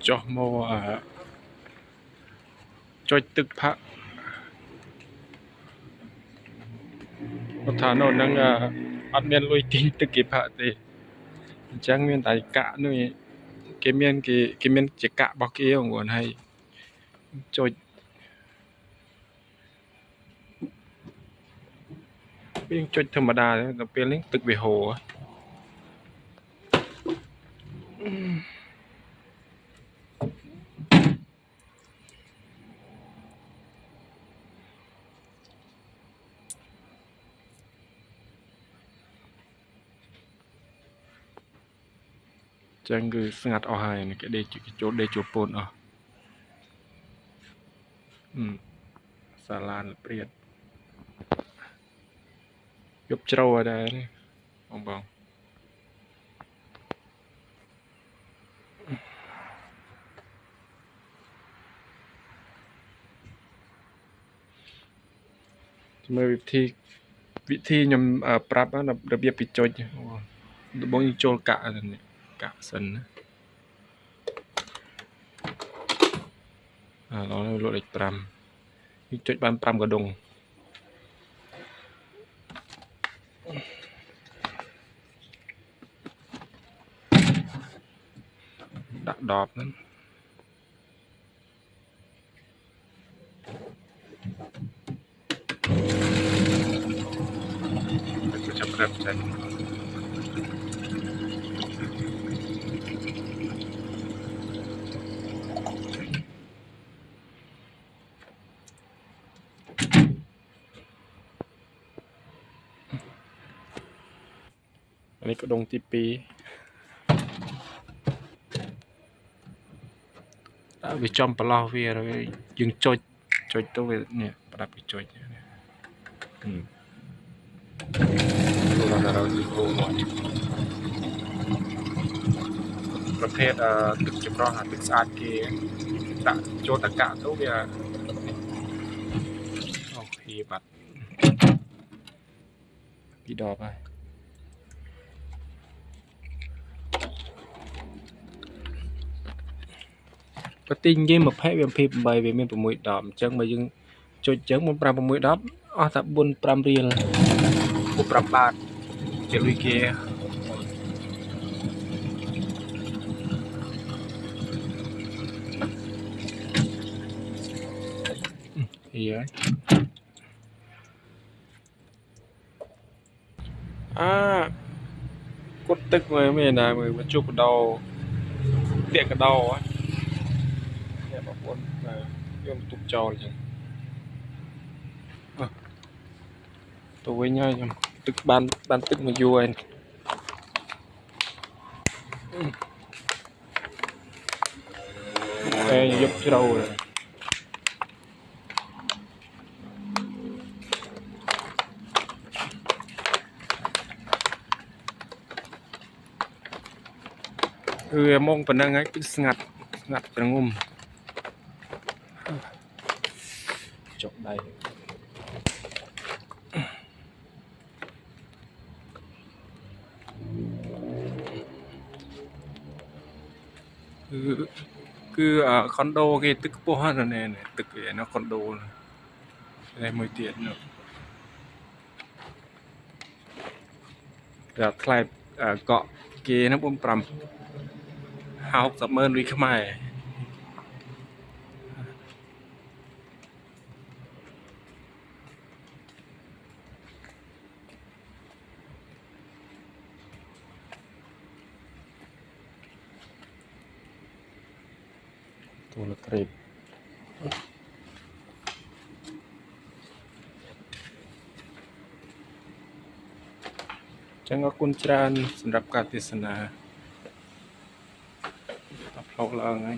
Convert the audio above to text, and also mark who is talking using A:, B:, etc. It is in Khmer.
A: ចុះមកចុចទឹកផាក់គាត់ថានៅនឹងអត់មានលុយទិញទឹកគេផាក់ទេអញ្ចឹងមានតែកាក់នោះគេមានជាកាក់របស់គេហ្នឹងហើយចុចវាចុចធម្មតាតែពេលនេះទឹកវាហូរចឹងគឺស្ងាត់អស់ហើយគេដេកចូលពូនអស់សាឡានព្រាតយប់ជ្រៅហើយដែរបងមើលវិធីខ្ញុំប្រាប់របៀបពីចុចដំបូងយើងចូលកាក់សិនណាឡងលក់លេខ5យើងចុចបាន5កដុងដាក់ដបហ្នឹងចាប់ផ្ដើមចេញនេះកដុងទី2ដាក់វាចំប្រឡោះវាយើងចុចទៅវានេះប្រាប់វាចុចចូលដល់ដល់ទីគោមកប្រភេទទឹកចម្រោះទឹកស្អាតគេដាក់ចូលតកាក់ទៅវាអូខេបាត់ពីដបហើយបើទីនិយាយ20វា28វាមាន6ដបអញ្ចឹងបើយើងចុចអញ្ចឹងមុន5 6ដបអស់តែ4 5រៀល5បាតជាលុយគេហើយគត់ទឹកមើលមែនណាមើលជុកកដោតាកកដោនេះបងប្អូនយកទុកចោលអញ្ចឹងទៅវិញហើយខ្ញុំទឹកបានទឹកមកយូរហើយយប់ជ្រៅគឺមកប៉ុណ្ណឹងហើយគឺស្ងាត់ប្រងុំចុកដៃគឺខុនដូគេទឹកខ្ពស់ហ្នឹងទឹកវានៅខុនដូនេះមួយទៀតនោះតែថ្លៃកក់គេហ្នឹង4560,000លុយខ្មែរទូលក្រេបចឹងអរគុណច្រើនសម្រាប់ការទេសនាផ្លូវឡើងហើយ